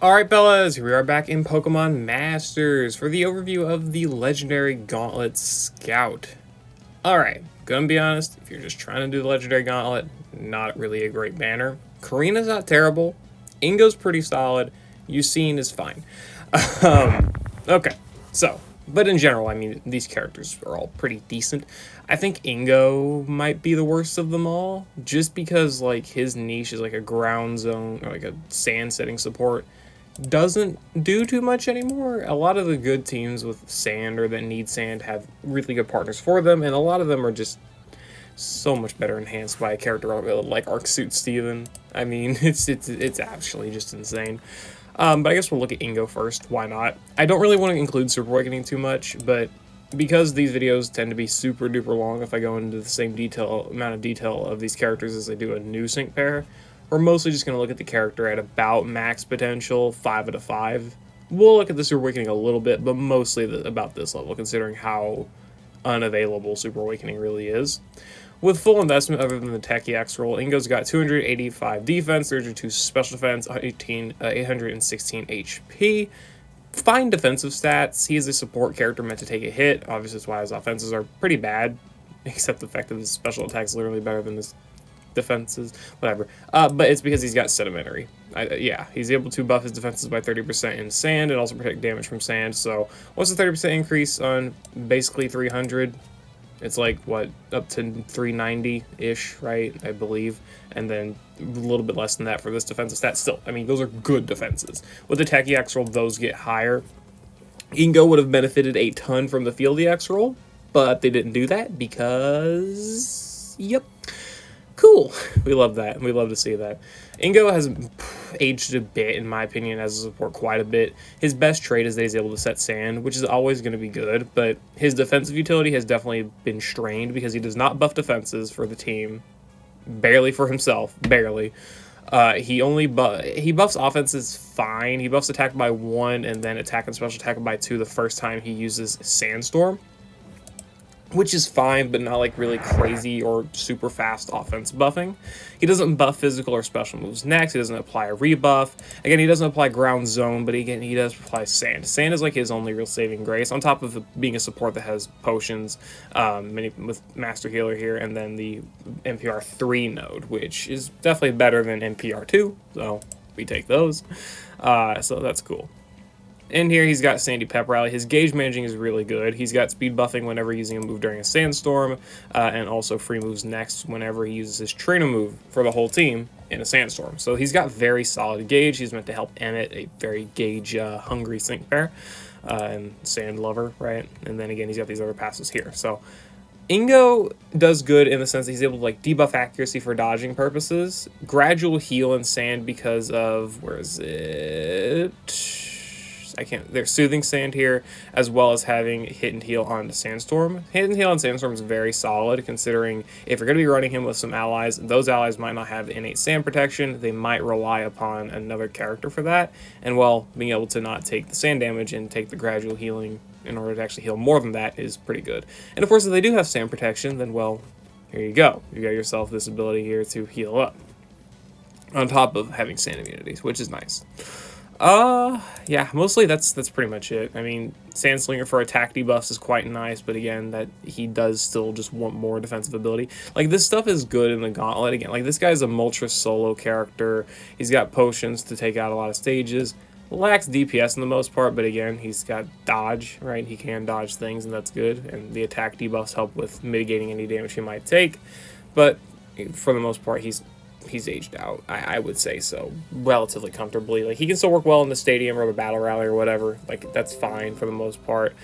Alright fellas, here we are back in Pokemon Masters for the overview of the legendary Gauntlet Scout. Alright, gonna be honest, if you're just trying to do the legendary Gauntlet, not really a great banner. Korrina's not terrible, Ingo's pretty solid, Eusine is fine. Okay, so, but in general, I mean, these characters are all pretty decent. I think Ingo might be the worst of them all, just because, like, his niche is like a ground zone, or like a sand setting support. Doesn't do too much anymore. A lot of the good teams with sand or that need sand have really good partners for them, and a lot of them are just so much better enhanced by a character like Arcsuit Steven. I mean, it's actually just insane. But I guess we'll look at Ingo first. Why not? I don't really want to include Super Awakening too much, but because these videos tend to be super duper long if I go into the same amount of detail of these characters as I do a new sync pair, we're mostly just going to look at the character at about max potential, 5 out of 5. We'll look at the Super Awakening a little bit, but mostly about this level, considering how unavailable Super Awakening really is. With full investment other than the Techie X roll, Ingo's got 285 defense, 32 special defense, 816 HP. Fine defensive stats. He is a support character meant to take a hit. Obviously, that's why his offenses are pretty bad, except the fact that his special attack is literally better than his defenses, whatever. But it's because he's got sedimentary. Yeah, he's able to buff his defenses by 30% in sand and also protect damage from sand. So what's the 30% increase on basically 300? It's like, what, up to 390-ish, right, I believe. And then a little bit less than that for this defensive stat. Still, I mean, those are good defenses. With the Techie X roll, those get higher. Ingo would have benefited a ton from the Fieldy X roll, but they didn't do that because, yep. Cool. We love that. We love to see that. Ingo has aged a bit, in my opinion, as a support quite a bit. His best trait is that he's able to set sand, which is always going to be good, but his defensive utility has definitely been strained because he does not buff defenses for the team. Barely for himself. Barely. He buffs offenses fine. He buffs attack by 1 and then attack and special attack by 2 the first time he uses Sandstorm, which is fine, but not like really crazy or super fast offense buffing. He doesn't buff physical or special moves next. He doesn't apply a rebuff. Again, he doesn't apply ground zone, but again, he does apply sand. Sand is like his only real saving grace, on top of being a support that has potions, with Master Healer here, and then the NPR 3 node, which is definitely better than NPR 2, so we take those. So that's cool. In here, he's got Sandy Pep Rally. His gauge managing is really good. He's got speed buffing whenever using a move during a sandstorm, and also free moves next whenever he uses his trainer move for the whole team in a sandstorm. So he's got very solid gauge. He's meant to help Emmet, a very gauge-hungry sync pair, and sand lover, right? And then again, he's got these other passes here. So Ingo does good in the sense that he's able to like debuff accuracy for dodging purposes, gradual heal in sand because of, where is it? There's Soothing Sand here, as well as having Hit and Heal on Sandstorm. Hit and Heal on Sandstorm is very solid, considering if you're going to be running him with some allies, those allies might not have innate sand protection. They might rely upon another character for that, and well, being able to not take the sand damage and take the gradual healing in order to actually heal more than that is pretty good. And of course, if they do have sand protection, then well, here you go. You got yourself this ability here to heal up, on top of having sand immunities, which is nice. Yeah, mostly that's pretty much it. I mean, Sandslinger for attack debuffs is quite nice, but again, that he does still just want more defensive ability. Like, this stuff is good in the Gauntlet. Again, like, this guy's a Moltres solo character. He's got potions to take out a lot of stages. Lacks DPS in the most part, but again, he's got dodge, right? He can dodge things, and that's good. And the attack debuffs help with mitigating any damage he might take. But for the most part, he's aged out, I would say so, relatively comfortably. Like, he can still work well in the stadium or the battle rally or whatever. Like, that's fine for the most part.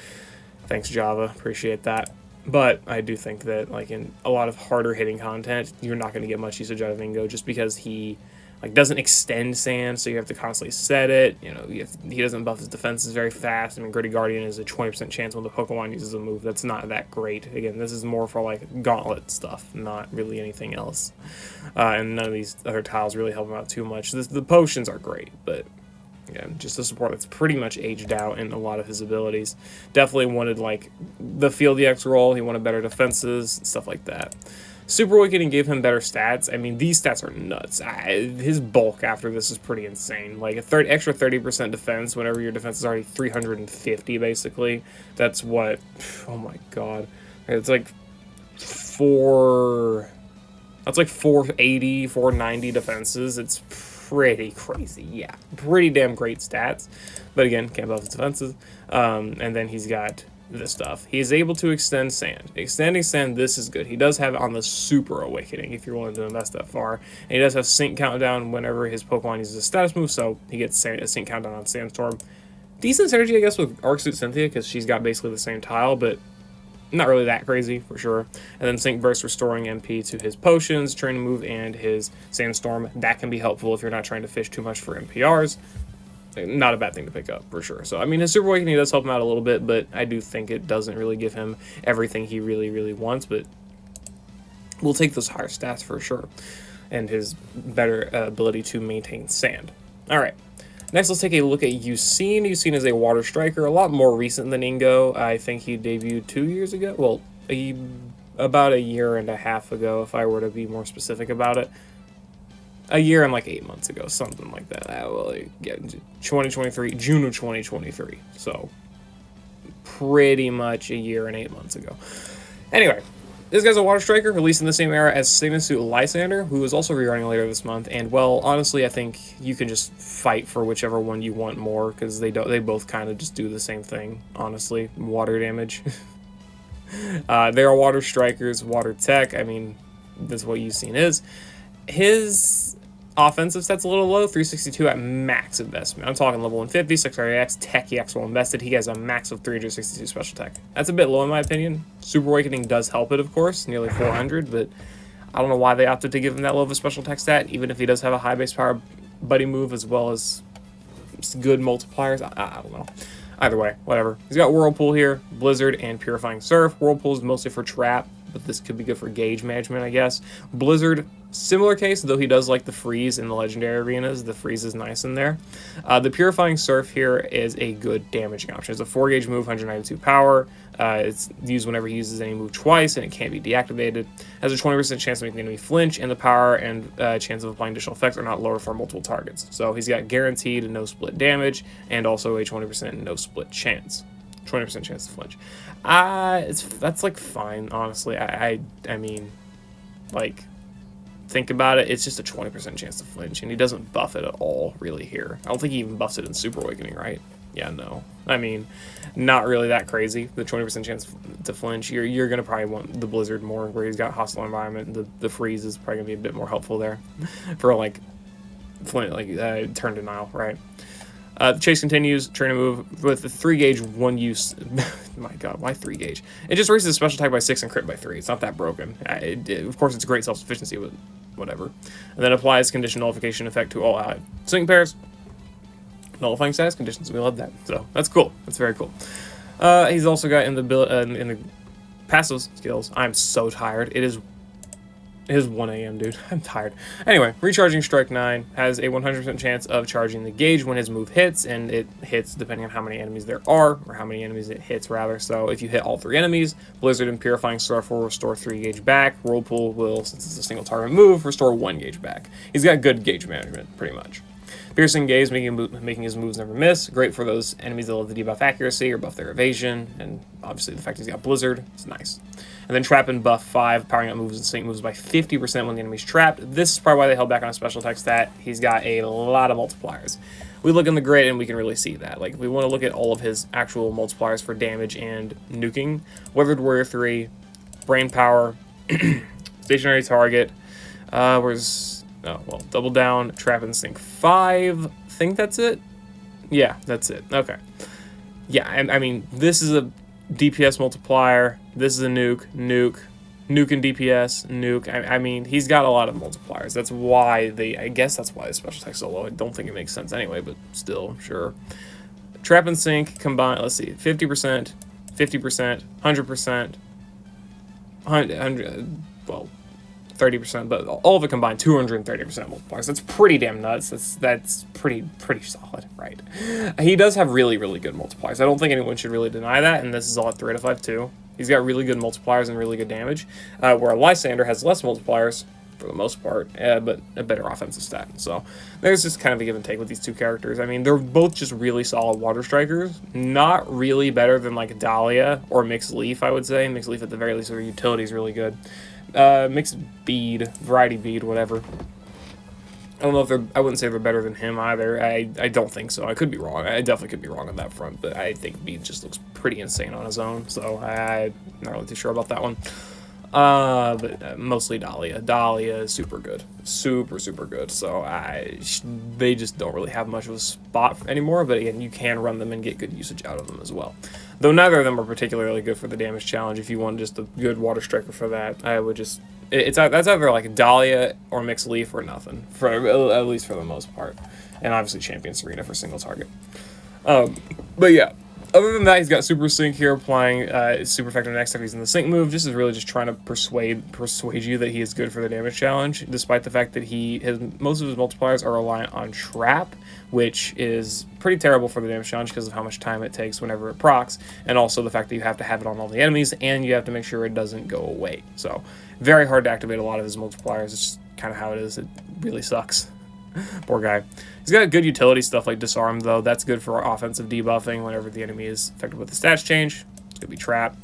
Thanks, Java. Appreciate that. But I do think that, like, in a lot of harder hitting content, you're not going to get much usage out of Ingo just because he, like, doesn't extend sand, so you have to constantly set it. You know, he doesn't buff his defenses very fast. I mean, Gritty Guardian is a 20% chance when the Pokemon uses a move. That's not that great. Again, this is more for, like, Gauntlet stuff, not really anything else. And none of these other tiles really help him out too much. The potions are great, but yeah, just a support that's pretty much aged out in a lot of his abilities. Definitely wanted, like, the Field EX roll. He wanted better defenses, stuff like that. Super Awakening gave him better stats. I mean, these stats are nuts. His bulk after this is pretty insane. Like a extra 30% defense whenever your defense is already 350, basically. That's what, oh my god. It's like 480, 490 defenses. It's pretty crazy. Yeah, pretty damn great stats. But again, can't buff his defenses. And then he's got this stuff. He is able to extend sand. Extending sand, this is good. He does have it on the Super Awakening if you're willing to invest that far. And he does have sync countdown whenever his Pokemon uses a status move, so he gets a sync countdown on Sandstorm. Decent synergy, I guess, with Arc Suit Cynthia because she's got basically the same tile, but not really that crazy for sure. And then Sync Burst, restoring MP to his potions, training move, and his Sandstorm. That can be helpful if you're not trying to fish too much for MPRs. Not a bad thing to pick up, for sure. So, I mean, his Super Awakening does help him out a little bit, but I do think it doesn't really give him everything he really, really wants, but we'll take those higher stats for sure, and his better ability to maintain sand. Alright, next let's take a look at Eusine. Eusine is a water striker, a lot more recent than Ingo. I think he debuted 2 years ago, well, about a year and a half ago, if I were to be more specific about it. A year and like 8 months ago, something like that. Well, yeah, 2023, June of 2023. So, pretty much a year and 8 months ago. Anyway, this guy's a water striker, released in the same era as Sygna Suit Lysander, who is also rerunning later this month. And well, honestly, I think you can just fight for whichever one you want more, because they both kind of just do the same thing. Honestly, water damage. They are water strikers, water tech. I mean, that's what Eusine is. His offensive stat's a little low, 362 at max investment. I'm talking level 150, 6 RAX, Tech EX well invested. He has a max of 362 special tech. That's a bit low in my opinion. Super Awakening does help it, of course, nearly 400, but I don't know why they opted to give him that low of a special tech stat, even if he does have a high base power buddy move as well as good multipliers. I don't know. Either way, whatever. He's got Whirlpool here, Blizzard, and Purifying Surf. Whirlpool is mostly for trap, but this could be good for gauge management, I guess. Blizzard, similar case, though he does like the freeze in the legendary arenas. The freeze is nice in there. The Purifying Surf here is a good damaging option. It's a 4-gauge move, 192 power. It's used whenever he uses any move twice, and it can't be deactivated. Has a 20% chance of making the enemy flinch, and the power and chance of applying additional effects are not lower for multiple targets. So he's got guaranteed no split damage, and also a 20% no split chance. 20% chance to flinch. That's like fine, honestly. I mean, like, think about it, it's just a 20% chance to flinch, and he doesn't buff it at all, really, here. I don't think he even buffs it in Super Awakening, right? Yeah, no. I mean, not really that crazy. The 20% chance to flinch, you're going to probably want the Blizzard more, where he's got Hostile Environment. The freeze is probably going to be a bit more helpful there for, like, turn denial, right? The chase continues, training move with a 3-gauge, 1-use. My god, why 3-gauge? It just raises the special attack by 6 and crit by 3. It's not that broken. Of course, it's great self-sufficiency, but whatever. And then applies condition nullification effect to all allied swing pairs. Nullifying status conditions. We love that. So that's cool. That's very cool. He's also got in the passive skills. I'm so tired. It is 1 a.m., dude. I'm tired. Anyway, recharging Strike 9 has a 100% chance of charging the gauge when his move hits, and it hits depending on how many enemies there are, or how many enemies it hits, rather. So if you hit all 3 enemies, Blizzard and Purifying Surf will restore 3 gauge back. Whirlpool will, since it's a single target move, restore 1 gauge back. He's got good gauge management, pretty much. Piercing Gaze, making his moves never miss. Great for those enemies that love to debuff accuracy or buff their evasion, and obviously the fact he's got Blizzard is nice. And then Trap and Buff 5, powering up moves and sync moves by 50% when the enemy's trapped. This is probably why they held back on a special attack stat. He's got a lot of multipliers. We look in the grid and we can really see that. Like, if we want to look at all of his actual multipliers for damage and nuking, Weathered Warrior 3, Brain Power, Stationary Target, Double Down, Trap and Sync 5. Think that's it? Yeah, that's it. Okay. Yeah, I mean, this is a DPS multiplier. This is a nuke and DPS, nuke. I mean, he's got a lot of multipliers. That's why I guess that's why the special attack's so low. I don't think it makes sense anyway, but still, sure. Trap and Sync combined, let's see, 50%, 50%, 100%, 100, well, 30%, but all of it combined, 230% multipliers. That's pretty damn nuts. That's pretty solid, right? He does have really, really good multipliers. I don't think anyone should really deny that, and this is all at 3 out of 5 too. He's got really good multipliers and really good damage, where Lysander has less multipliers, for the most part, but a better offensive stat. So there's just kind of a give and take with these two characters. I mean, they're both just really solid water strikers. Not really better than like Dahlia or Mixed Leaf, I would say. Mixed Leaf at the very least, their utility is really good. Mixed Bead, Variety Bead, whatever. I don't know if they're, I wouldn't say they're better than him either. I don't think so. I could be wrong. I definitely could be wrong on that front, but I think Bead just looks pretty insane on his own, so I'm not really too sure about that one. But mostly Dahlia. Dahlia is super good. Super good. So they just don't really have much of a spot anymore, but again, you can run them and get good usage out of them as well. Though neither of them are particularly good for the damage challenge. If you want just a good water striker for that, I would just... that's either like Dahlia or Mixed Leaf or nothing, for at least for the most part. And obviously Champion Sygna for single target. But yeah. Other than that, he's got Super Sync here, applying super effective next time he's in the Sync move. This is really just trying to persuade you that he is good for the damage challenge, despite the fact that most of his multipliers are reliant on Trap, which is pretty terrible for the damage challenge because of how much time it takes whenever it procs, and also the fact that you have to have it on all the enemies, and you have to make sure it doesn't go away. So, very hard to activate a lot of his multipliers. It's just kind of how it is. It really sucks. Poor guy. He's got good utility stuff like Disarm, though. That's good for offensive debuffing whenever the enemy is affected with the stats change. It's going to be Trap.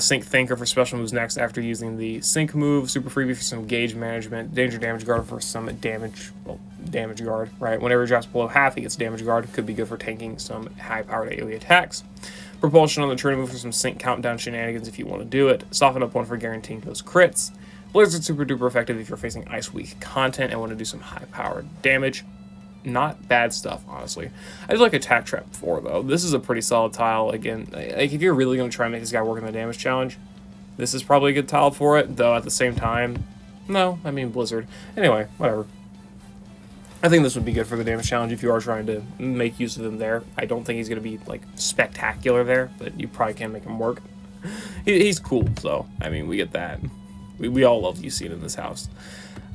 Sync Thinker for special moves next after using the Sync move. Super Freebie for some gauge management. Danger Damage Guard for some damage. Well, damage guard, right? Whenever he drops below half, he gets damage guard. Could be good for tanking some high-powered AoE attacks. Propulsion on the turn move for some Sync Countdown shenanigans if you want to do it. Soften Up 1 for guaranteeing those crits. Blizzard super duper effective if you're facing Ice Weak content and want to do some high-powered damage. Not bad stuff, honestly. I do like Attack Trap 4, though. This is a pretty solid tile. Again, like if you're really going to try and make this guy work in the damage challenge, this is probably a good tile for it, though at the same time, no, I mean Blizzard. Anyway, whatever. I think this would be good for the damage challenge if you are trying to make use of him there. I don't think he's going to be, like, spectacular there, but you probably can make him work. He's cool, so, I mean, we get that. We all love Eusine in this house.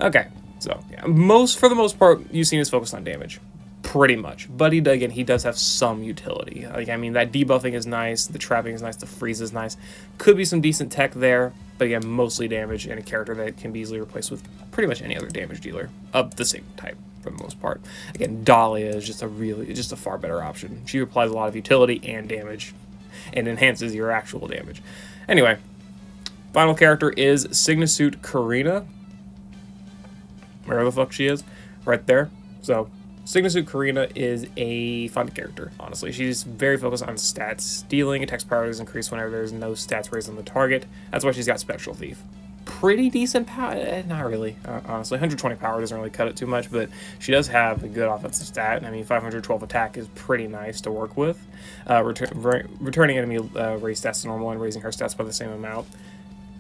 Okay, so yeah, for the most part, Eusine is focused on damage, pretty much. But he does have some utility. Like, I mean, that debuffing is nice, the trapping is nice, the freeze is nice. Could be some decent tech there, but again, mostly damage and a character that can be easily replaced with pretty much any other damage dealer of the same type for the most part. Again, Dahlia is just a far better option. She applies a lot of utility and damage, and enhances your actual damage. Anyway. Final character is Sygna Korrina. Wherever the fuck she is. Right there. So, Sygna Korrina is a fun character, honestly. She's very focused on stats stealing. Attacks priorities increase whenever there's no stats raised on the target. That's why she's got Spectral Thief. Pretty decent power. Not really, honestly. 120 power doesn't really cut it too much, but she does have a good offensive stat. I mean, 512 attack is pretty nice to work with. Returning enemy raise stats to normal and raising her stats by the same amount.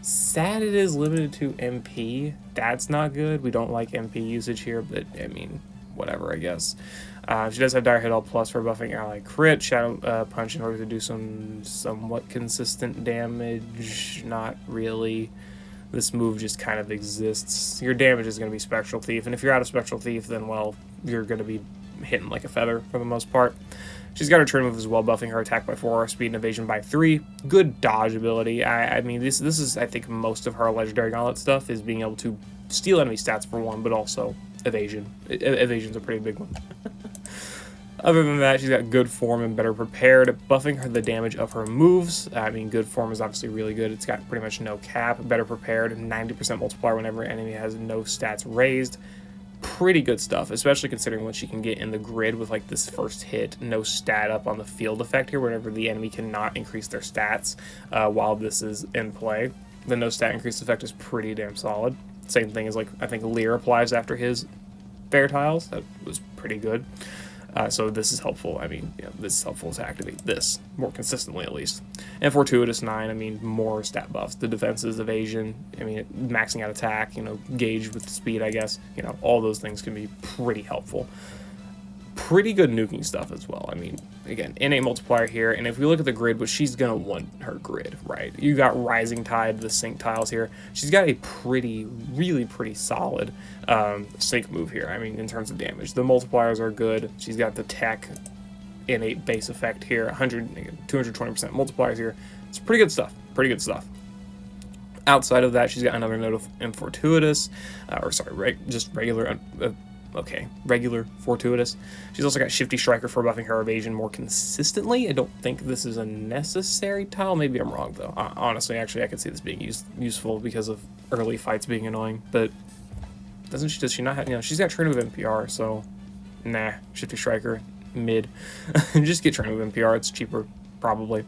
Sad it is limited to MP. That's not good. We don't like MP usage here, but I mean, whatever, I guess. She does have Dire Hit All Plus for buffing ally crit, Shadow Punch in order to do some somewhat consistent damage. Not really. This move just kind of exists. Your damage is going to be Spectral Thief, and if you're out of Spectral Thief, then, well, you're going to be hitting like a feather for the most part. She's got her turn move as well, buffing her attack by 4, speed and evasion by 3. Good dodge ability. I mean, this is, I think, most of her Legendary Gauntlet stuff, is being able to steal enemy stats for 1, but also evasion. Evasion's a pretty big one. Other than that, she's got good form and better prepared, buffing her the damage of her moves. I mean, good form is obviously really good. It's got pretty much no cap. Better prepared, 90% multiplier whenever an enemy has no stats raised. Pretty good stuff, especially considering what she can get in the grid with like this first hit, no stat up on the field effect here, whenever the enemy cannot increase their stats while this is in play. The no stat increase effect is pretty damn solid. Same thing as like I think Lear applies after his fair tiles. That was pretty good. So this is helpful. I mean, yeah, this is helpful to activate this more consistently at least. And Fortuitous 9, I mean, more stat buffs. The defenses, evasion, I mean, maxing out attack, you know, gauge with speed, I guess. You know, all those things can be pretty helpful. Pretty good nuking stuff as well. I mean, again, innate multiplier here, and if we look at the grid, but she's going to want her grid, right? You got Rising Tide, the sync tiles here. She's got a really pretty solid sync move here, I mean, in terms of damage. The multipliers are good. She's got the tech innate base effect here, 220% multipliers here. It's pretty good stuff. pretty good stuff. Outside of that, she's got another note of Infortuitous, or sorry, just regular, regular Fortuitous. She's also got Shifty Striker for buffing her evasion more consistently. I don't think this is a necessary tile. Maybe I'm wrong, though. Honestly, actually, I could see this being useful because of early fights being annoying, but does she not have, she's got Train Move NPR, so nah, Shifty Striker, mid. Just get Train Move NPR, it's cheaper, probably.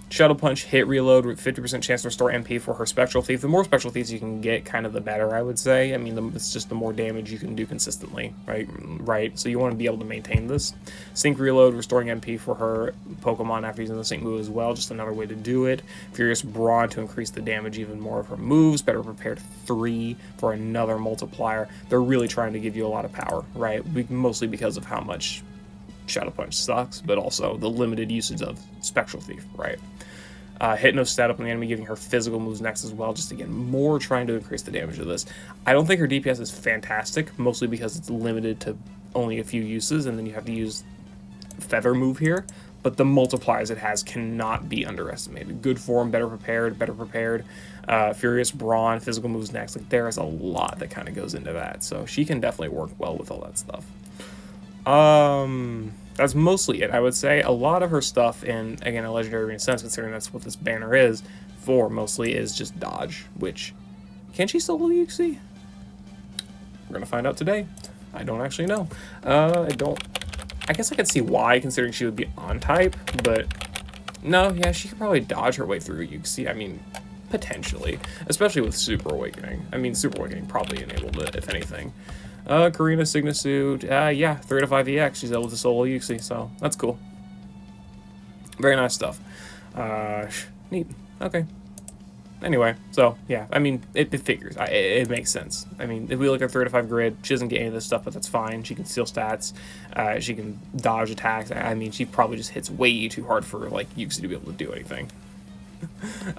Shuttle Punch, hit reload with 50% chance to restore MP for her Spectral Thief. The more Spectral Thieves you can get, kind of the better, I would say. I mean, it's just the more damage you can do consistently, right? So you want to be able to maintain this. Sync Reload, restoring MP for her Pokemon after using the Sync move as well. Just another way to do it. Furious Brawn to increase the damage even more of her moves. Better Prepared 3 for another multiplier. They're really trying to give you a lot of power, right? Mostly because of how much Shadow Punch sucks, but also the limited usage of Spectral Thief, right? Hit no stat up on the enemy, giving her physical moves next as well, just again, more trying to increase the damage of this. I don't think her DPS is fantastic, mostly because it's limited to only a few uses, and then you have to use Feather move here, but the multipliers it has cannot be underestimated. Good form, better prepared, Furious Brawn, physical moves next. Like, there is a lot that kind of goes into that, so she can definitely work well with all that stuff. That's mostly it, I would say. A lot of her stuff in, again, a Legendary Arena sense, considering that's what this banner is for, mostly, is just dodge, which, can she solo Uxie? We're gonna find out today. I don't actually know. I guess I could see why, considering she would be on type, but no, yeah, she could probably dodge her way through Uxie. I mean, potentially, especially with Super Awakening. I mean, Super Awakening probably enabled it, if anything. Korrina, Sygna Suit, yeah, 3 out of 5 EX, she's able to solo Uxie, so that's cool. Very nice stuff. Neat, okay. Anyway, so, yeah, I mean, it figures, it makes sense. I mean, if we look at 3 out of 5 grid, she doesn't get any of this stuff, but that's fine. She can steal stats, she can dodge attacks. I mean, she probably just hits way too hard for, like, Uxie to be able to do anything.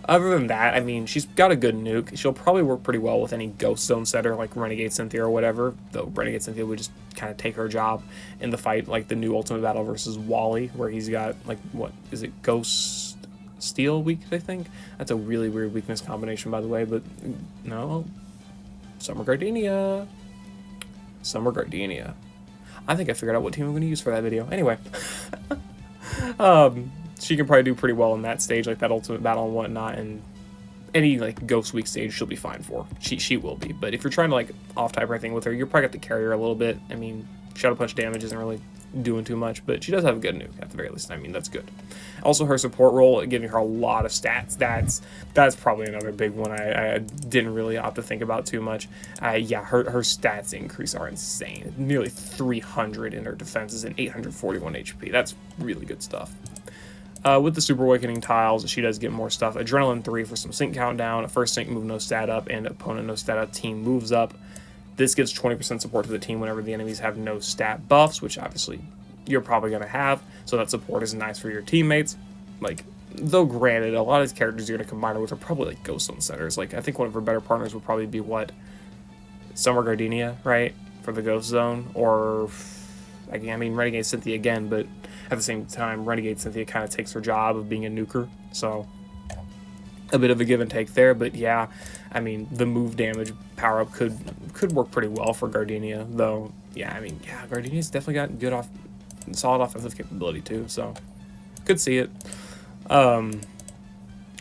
Other than that, I mean, she's got a good nuke. She'll probably work pretty well with any Ghost Zone setter, like Renegade Cynthia or whatever, though Renegade Cynthia would just kind of take her job in the fight, like the new Ultimate Battle versus Wally, where he's got, like, what, is it Ghost Steel weak, I think? That's a really weird weakness combination, by the way, but no. Summer Gardenia. I think I figured out what team I'm going to use for that video. Anyway. She can probably do pretty well in that stage, like that Ultimate Battle and whatnot, and any, like, Ghost Weak stage she'll be fine for. She will be, but if you're trying to, like, off-type everything with her, you're probably got to carry her a little bit. I mean, Shadow Punch damage isn't really doing too much, but she does have a good nuke, at the very least. I mean, that's good. Also, her support role, giving her a lot of stats. That's probably another big one I didn't really opt to think about too much. Yeah, her stats increase are insane. Nearly 300 in her defenses and 841 HP. That's really good stuff. With the Super Awakening tiles, she does get more stuff. Adrenaline 3 for some sync countdown, a first sync move no stat up, and opponent no stat up team moves up. This gives 20% support to the team whenever the enemies have no stat buffs, which obviously you're probably going to have, so that support is nice for your teammates. Like, though granted, a lot of these characters you're going to combine her with are probably like Ghost Zone setters. Like, I think one of her better partners would probably be, what, Summer Gardenia, right, for the Ghost Zone, or, I mean, Renegade Cynthia again, but at the same time, Renegade Cynthia kind of takes her job of being a nuker, so a bit of a give and take there. But yeah, I mean, the move damage power-up could work pretty well for Gardenia, though. Yeah, I mean, yeah, Gardenia's definitely got good solid offensive capability too, so could see it. And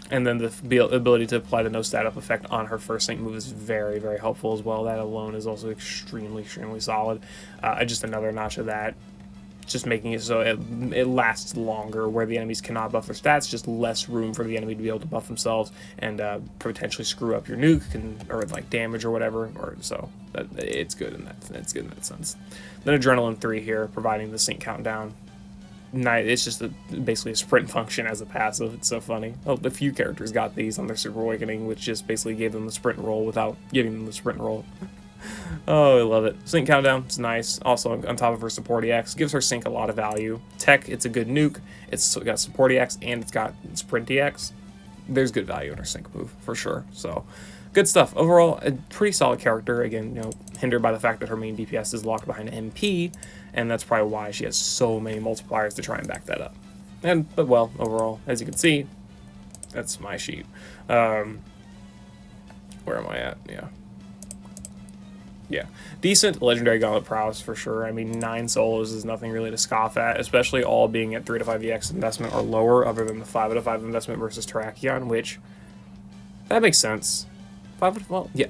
then the ability to apply the no stat up effect on her first sync move is very, very helpful as well. That alone is also extremely, extremely solid. Just another notch of that. Just making it so it lasts longer, where the enemies cannot buff their stats, just less room for the enemy to be able to buff themselves and potentially screw up your nuke or like damage or whatever. Or so it's good in that sense. Then Adrenaline 3 here, providing the sync countdown. It's just basically a sprint function as a passive. It's so funny. Oh, a few characters got these on their Super Awakening, which just basically gave them the sprint roll without giving them the sprint roll. Oh, I love it. Sync countdown, it's nice. Also, on top of her support EX, gives her sync a lot of value. Tech, it's a good nuke. It's got support EX and it's got sprint EX. There's good value in her sync move, for sure. So, good stuff. Overall, a pretty solid character. Again, hindered by the fact that her main DPS is locked behind MP, and that's probably why she has so many multipliers to try and back that up. But well, overall, as you can see, That's my sheet. Where am I at? Yeah, decent legendary gauntlet prowess for sure. I mean, 9 solos is nothing really to scoff at, especially all being at 3 to 5 EX investment or lower, other than the 5 out of 5 investment versus Terrakion, which that makes sense. 5 well, yeah.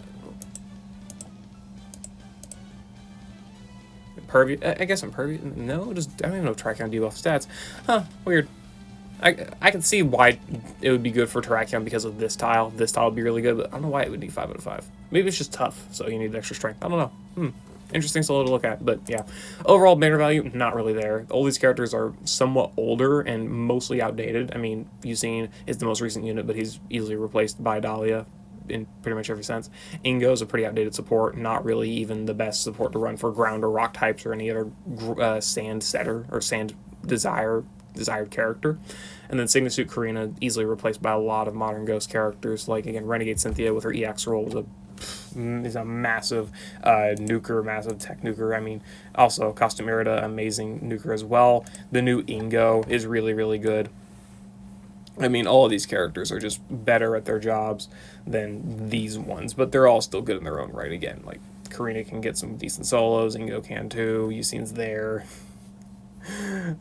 Impervious. I guess impervious. No, just I don't even know if Terrakion debuff stats. Huh? Weird. I can see why it would be good for Terrakion because of this tile. This tile would be really good, but I don't know why it would need 5 out of 5. Maybe it's just tough, so you need extra strength. I don't know. Interesting solo to look at, but yeah. Overall banner value, not really there. All these characters are somewhat older and mostly outdated. I mean, Eusine is the most recent unit, but he's easily replaced by Dahlia in pretty much every sense. Ingo is a pretty outdated support, not really even the best support to run for ground or rock types or any other sand setter or sand desired character. And then Sygna Korrina easily replaced by a lot of modern Ghost characters, like again Renegade Cynthia with her EX roll is a massive nuker, massive tech nuker. I mean, also Costume Eriott, amazing nuker as well. The new Ingo is really, really good. I mean, all of these characters are just better at their jobs than these ones, but they're all still good in their own right. Again, like Korrina can get some decent solos, Ingo can too, Eusine's there.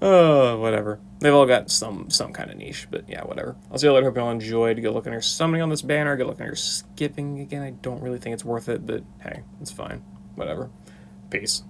Oh, whatever. They've all got some kind of niche, but yeah, whatever. I'll see you later. Hope you all enjoyed. Good luck on your summoning on this banner. Good luck on your skipping. Again, I don't really think it's worth it, but hey, it's fine. Whatever. Peace.